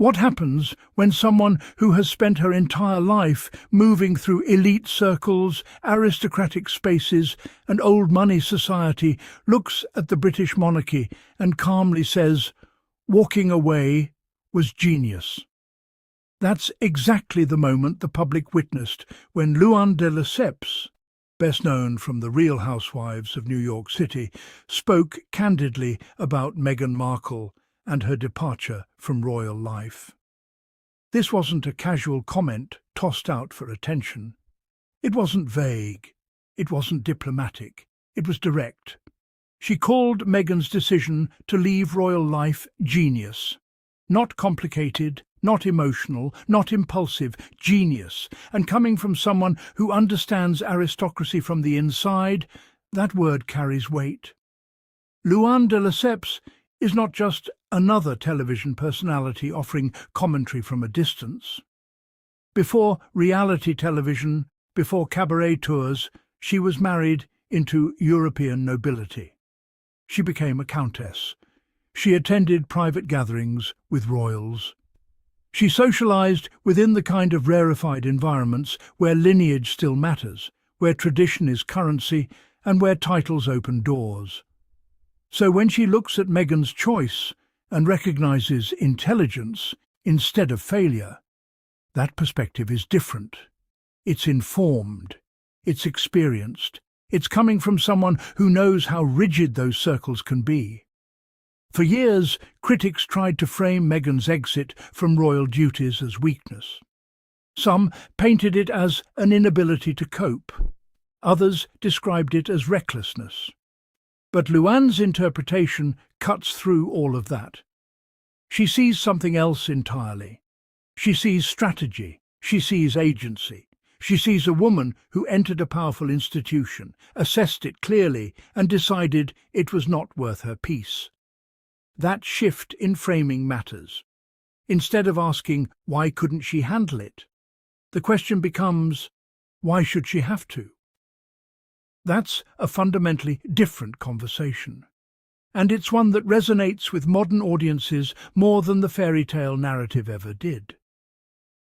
What happens when someone who has spent her entire life moving through elite circles, aristocratic spaces, and old money society looks at the British monarchy and calmly says, "Walking away was genius"? That's exactly the moment the public witnessed when Luann de Lesseps, best known from The Real Housewives of New York City, spoke candidly about Meghan Markle and her departure from royal life. This wasn't a casual comment tossed out for attention. It wasn't vague. It wasn't diplomatic. It was direct. She called Meghan's decision to leave royal life genius. Not complicated, not emotional, not impulsive, genius. And coming from someone who understands aristocracy from the inside, that word carries weight. Luann de Lesseps is not just another television personality offering commentary from a distance. Before reality television, before cabaret tours, she was married into European nobility. She became a countess. She attended private gatherings with royals. She socialized within the kind of rarefied environments where lineage still matters, where tradition is currency, and where titles open doors. So when she looks at Meghan's choice and recognizes intelligence instead of failure, that perspective is different. It's informed. It's experienced. It's coming from someone who knows how rigid those circles can be. For years, critics tried to frame Meghan's exit from royal duties as weakness. Some painted it as an inability to cope. Others described it as recklessness. But Luann's interpretation cuts through all of that. She sees something else entirely. She sees strategy. She sees agency. She sees a woman who entered a powerful institution, assessed it clearly, and decided it was not worth her peace. That shift in framing matters. Instead of asking, why couldn't she handle it? The question becomes, why should she have to? That's a fundamentally different conversation. And it's one that resonates with modern audiences more than the fairy tale narrative ever did.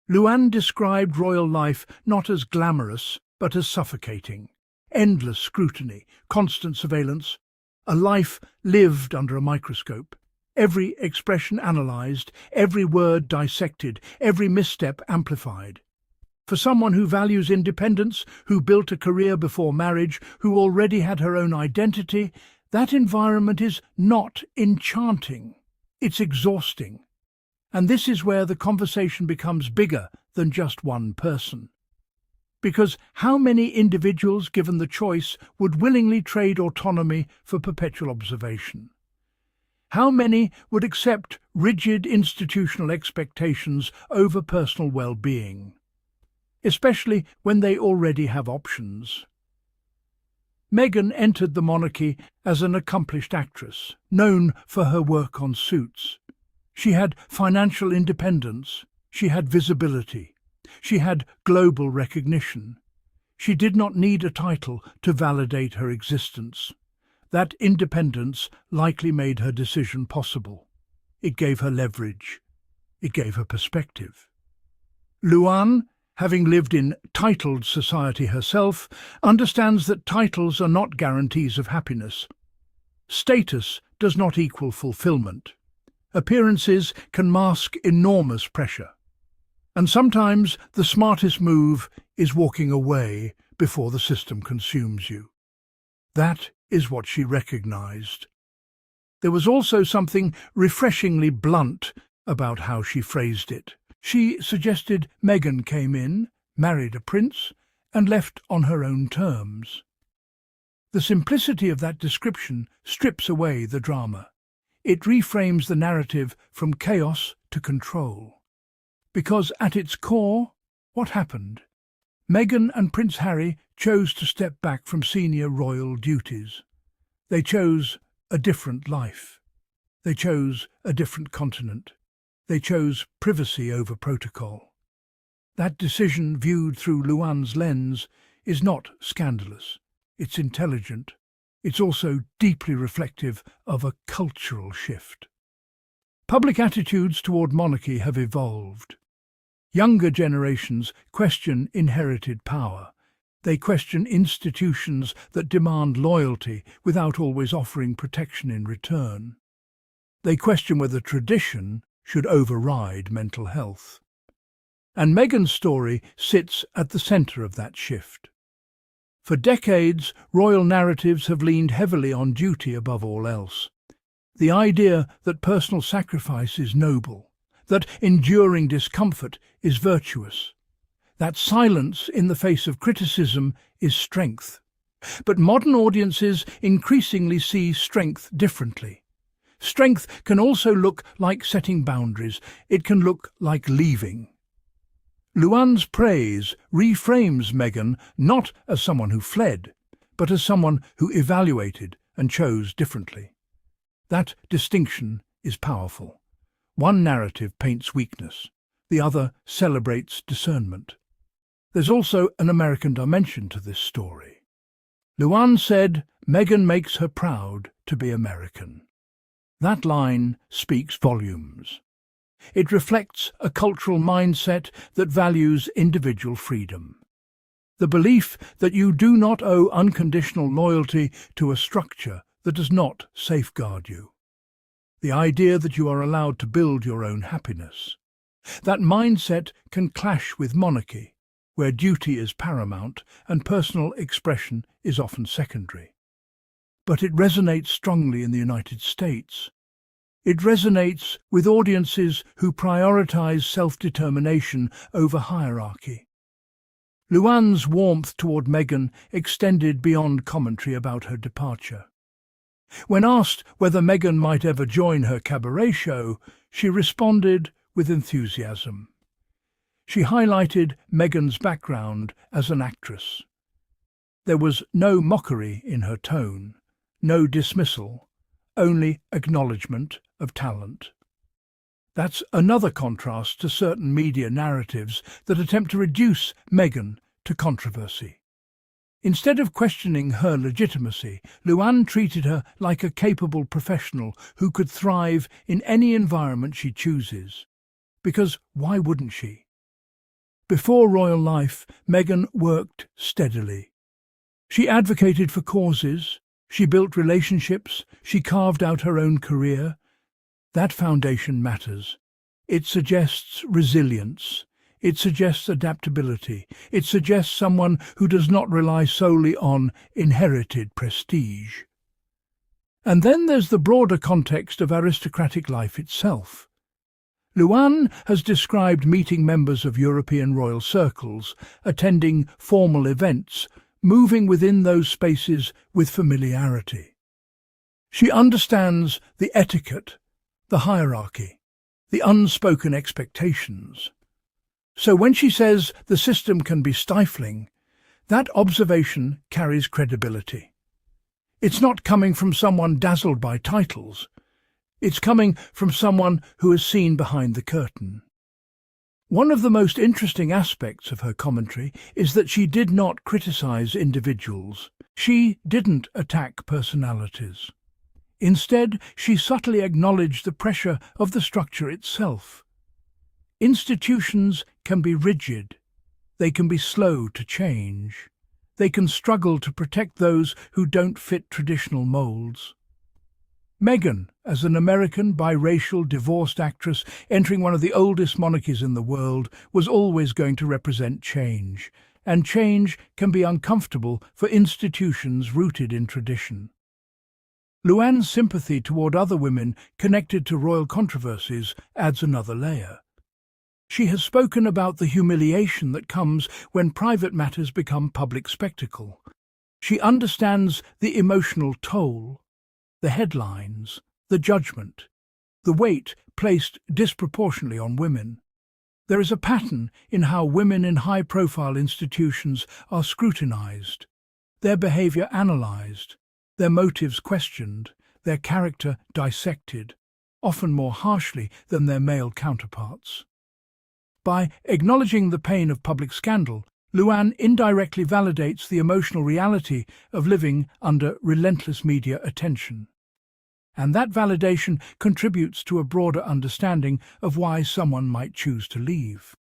Luann described royal life not as glamorous, but as suffocating. Endless scrutiny, constant surveillance, a life lived under a microscope. Every expression analysed, every word dissected, every misstep amplified. For someone who values independence, who built a career before marriage, who already had her own identity, that environment is not enchanting. It's exhausting. And this is where the conversation becomes bigger than just one person. Because how many individuals, given the choice, would willingly trade autonomy for perpetual observation? How many would accept rigid institutional expectations over personal well-being? Especially when they already have options. Meghan entered the monarchy as an accomplished actress, known for her work on Suits. She had financial independence, she had visibility, she had global recognition. She did not need a title to validate her existence. That independence likely made her decision possible. It gave her leverage. It gave her perspective. Luann, having lived in titled society herself, understands that titles are not guarantees of happiness. Status does not equal fulfillment. Appearances can mask enormous pressure. And sometimes the smartest move is walking away before the system consumes you. That is what she recognized. There was also something refreshingly blunt about how she phrased it. She suggested Meghan came in, married a prince, and left on her own terms. The simplicity of that description strips away the drama. It reframes the narrative from chaos to control. Because at its core, what happened? Meghan and Prince Harry chose to step back from senior royal duties. They chose a different life. They chose a different continent. They chose privacy over protocol. That decision, viewed through Luann's lens, is not scandalous. It's intelligent. It's also deeply reflective of a cultural shift. Public attitudes toward monarchy have evolved. Younger generations question inherited power. They question institutions that demand loyalty without always offering protection in return. They question whether tradition should override mental health. And Meghan's story sits at the centre of that shift. For decades, royal narratives have leaned heavily on duty above all else. The idea that personal sacrifice is noble, that enduring discomfort is virtuous, that silence in the face of criticism is strength. But modern audiences increasingly see strength differently. Strength can also look like setting boundaries. It can look like leaving. Luann's praise reframes Meghan not as someone who fled, but as someone who evaluated and chose differently. That distinction is powerful. One narrative paints weakness, the other celebrates discernment. There's also an American dimension to this story. Luann said, "Meghan makes her proud to be American." That line speaks volumes. It reflects a cultural mindset that values individual freedom. The belief that you do not owe unconditional loyalty to a structure that does not safeguard you. The idea that you are allowed to build your own happiness. That mindset can clash with monarchy, where duty is paramount and personal expression is often secondary. But it resonates strongly in the United States. It resonates with audiences who prioritize self-determination over hierarchy. Luann's warmth toward Meghan extended beyond commentary about her departure. When asked whether Meghan might ever join her cabaret show, she responded with enthusiasm. She highlighted Meghan's background as an actress. There was no mockery in her tone, no dismissal, only acknowledgement of talent. That's another contrast to certain media narratives that attempt to reduce Meghan to controversy. Instead of questioning her legitimacy, Luann treated her like a capable professional who could thrive in any environment she chooses. Because why wouldn't she? Before royal life, Meghan worked steadily. She advocated for causes, she built relationships, she carved out her own career. That foundation matters. It suggests resilience. It suggests adaptability. It suggests someone who does not rely solely on inherited prestige. And then there's the broader context of aristocratic life itself. Luann has described meeting members of European royal circles, attending formal events, moving within those spaces with familiarity. She understands the etiquette, the hierarchy, the unspoken expectations. So when she says the system can be stifling, that observation carries credibility. It's not coming from someone dazzled by titles. It's coming from someone who has seen behind the curtain. One of the most interesting aspects of her commentary is that she did not criticize individuals. She didn't attack personalities. Instead, she subtly acknowledged the pressure of the structure itself. Institutions can be rigid. They can be slow to change. They can struggle to protect those who don't fit traditional molds. Meghan, as an American biracial divorced actress entering one of the oldest monarchies in the world, was always going to represent change, and change can be uncomfortable for institutions rooted in tradition. Luann's sympathy toward other women connected to royal controversies adds another layer. She has spoken about the humiliation that comes when private matters become public spectacle. She understands the emotional toll, the headlines, the judgment, the weight placed disproportionately on women. There is a pattern in how women in high-profile institutions are scrutinized, their behavior analyzed, their motives questioned, their character dissected, often more harshly than their male counterparts. By acknowledging the pain of public scandal, Luann indirectly validates the emotional reality of living under relentless media attention. and that validation contributes to a broader understanding of why someone might choose to leave.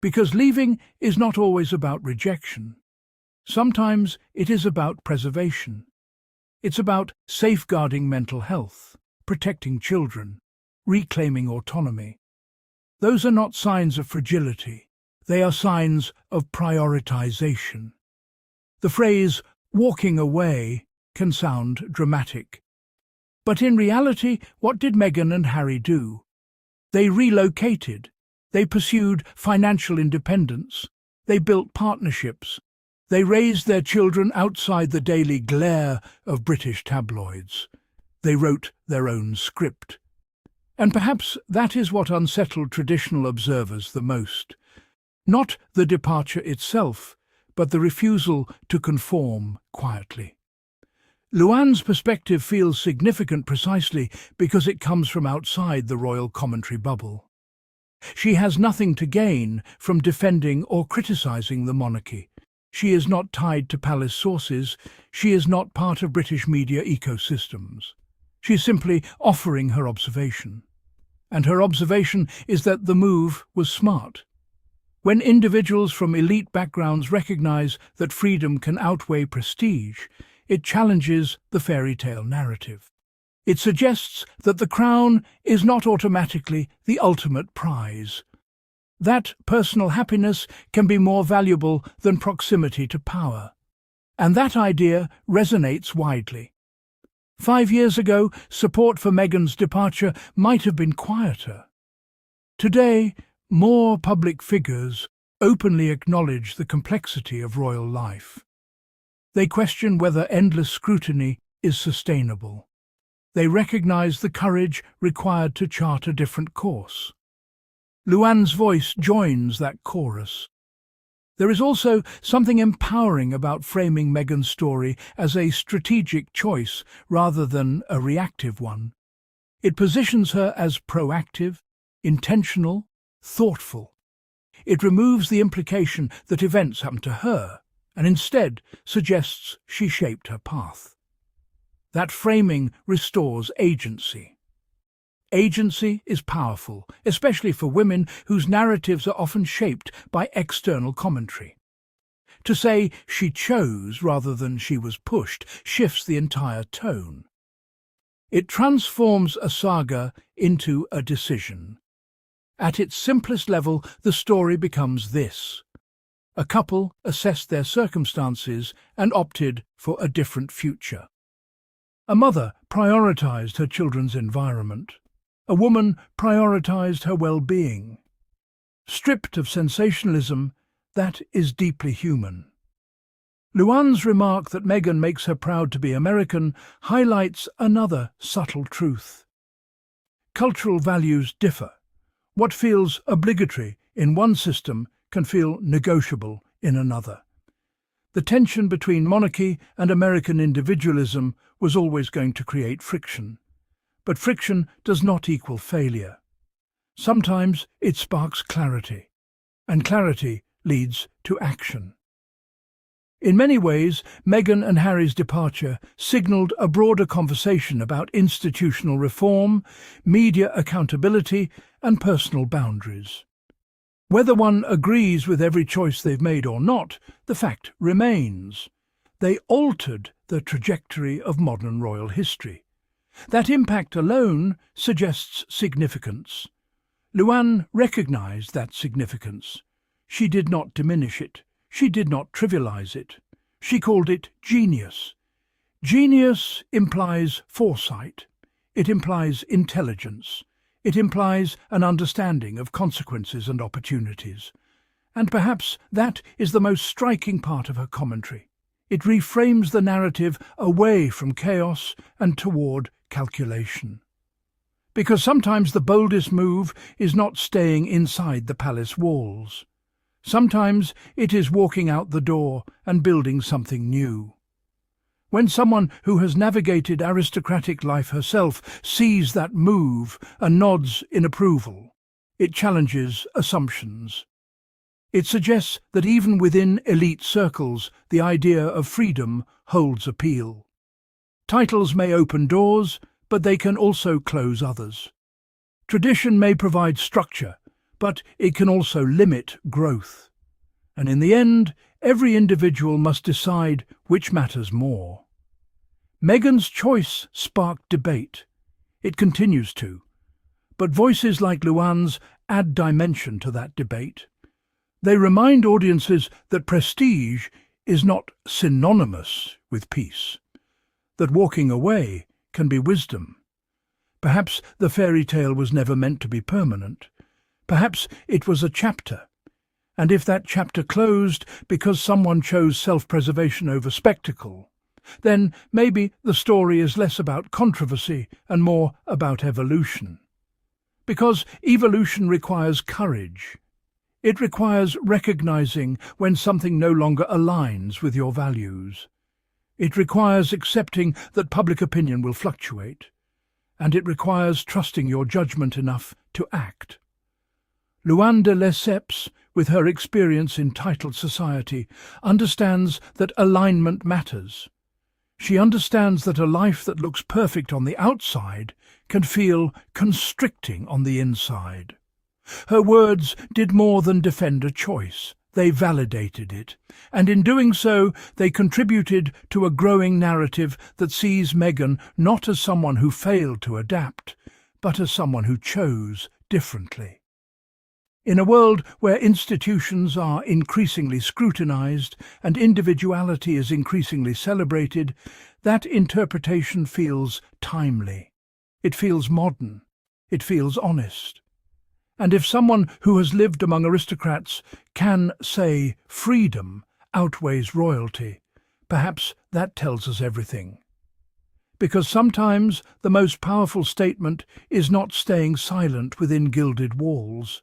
Because leaving is not always about rejection. Sometimes it is about preservation. It's about safeguarding mental health, protecting children, reclaiming autonomy. Those are not signs of fragility. They are signs of prioritization. The phrase "walking away" can sound dramatic. But in reality, what did Meghan and Harry do? They relocated. They pursued financial independence. They built partnerships. They raised their children outside the daily glare of British tabloids. They wrote their own script. And perhaps that is what unsettled traditional observers the most. Not the departure itself, but the refusal to conform quietly. Luann's perspective feels significant precisely because it comes from outside the royal commentary bubble. She has nothing to gain from defending or criticising the monarchy. She is not tied to palace sources. She is not part of British media ecosystems. She is simply offering her observation. And her observation is that the move was smart. When individuals from elite backgrounds recognise that freedom can outweigh prestige, it challenges the fairy tale narrative. It suggests that the crown is not automatically the ultimate prize. That personal happiness can be more valuable than proximity to power. And that idea resonates widely. 5 years ago, support for Meghan's departure might have been quieter. Today, more public figures openly acknowledge the complexity of royal life. They question whether endless scrutiny is sustainable. They recognize the courage required to chart a different course. Luann's voice joins that chorus. There is also something empowering about framing Meghan's story as a strategic choice rather than a reactive one. It positions her as proactive, intentional, thoughtful. It removes the implication that events happened to her, and instead suggests she shaped her path. That framing restores agency. Agency is powerful, especially for women whose narratives are often shaped by external commentary. To say she chose rather than she was pushed shifts the entire tone. It transforms a saga into a decision. At its simplest level, the story becomes this. A couple assessed their circumstances and opted for a different future. A mother prioritized her children's environment. A woman prioritized her well-being. Stripped of sensationalism, that is deeply human. Luann's remark that Meghan makes her proud to be American highlights another subtle truth. Cultural values differ. What feels obligatory in one system can feel negotiable in another. The tension between monarchy and American individualism was always going to create friction. But friction does not equal failure. Sometimes it sparks clarity, and clarity leads to action. In many ways, Meghan and Harry's departure signalled a broader conversation about institutional reform, media accountability, and personal boundaries. Whether one agrees with every choice they've made or not, the fact remains. They altered the trajectory of modern royal history. That impact alone suggests significance. Luann recognised that significance. She did not diminish it. She did not trivialize it. She called it genius. Genius implies foresight. It implies intelligence. It implies an understanding of consequences and opportunities. And perhaps that is the most striking part of her commentary. It reframes the narrative away from chaos and toward calculation. Because sometimes the boldest move is not staying inside the palace walls. Sometimes it is walking out the door and building something new. When someone who has navigated aristocratic life herself sees that move and nods in approval, it challenges assumptions. It suggests that even within elite circles, the idea of freedom holds appeal. Titles may open doors, but they can also close others. Tradition may provide structure, but it can also limit growth. And in the end, every individual must decide which matters more. Meghan's choice sparked debate. It continues to. But voices like Luann's add dimension to that debate. They remind audiences that prestige is not synonymous with peace, that walking away can be wisdom. Perhaps the fairy tale was never meant to be permanent. Perhaps it was a chapter. And if that chapter closed because someone chose self-preservation over spectacle, then maybe the story is less about controversy and more about evolution. Because evolution requires courage. It requires recognizing when something no longer aligns with your values. It requires accepting that public opinion will fluctuate. And it requires trusting your judgment enough to act. Luann de Lesseps, with her experience in titled society, understands that alignment matters. She understands that a life that looks perfect on the outside can feel constricting on the inside. Her words did more than defend a choice. They validated it, and in doing so they contributed to a growing narrative that sees Meghan not as someone who failed to adapt, but as someone who chose differently. In a world where institutions are increasingly scrutinized and individuality is increasingly celebrated, that interpretation feels timely. It feels modern. It feels honest. And if someone who has lived among aristocrats can say freedom outweighs royalty, perhaps that tells us everything. Because sometimes the most powerful statement is not staying silent within gilded walls.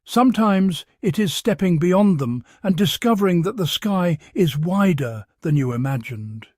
Sometimes it is stepping beyond them and discovering that the sky is wider than you imagined.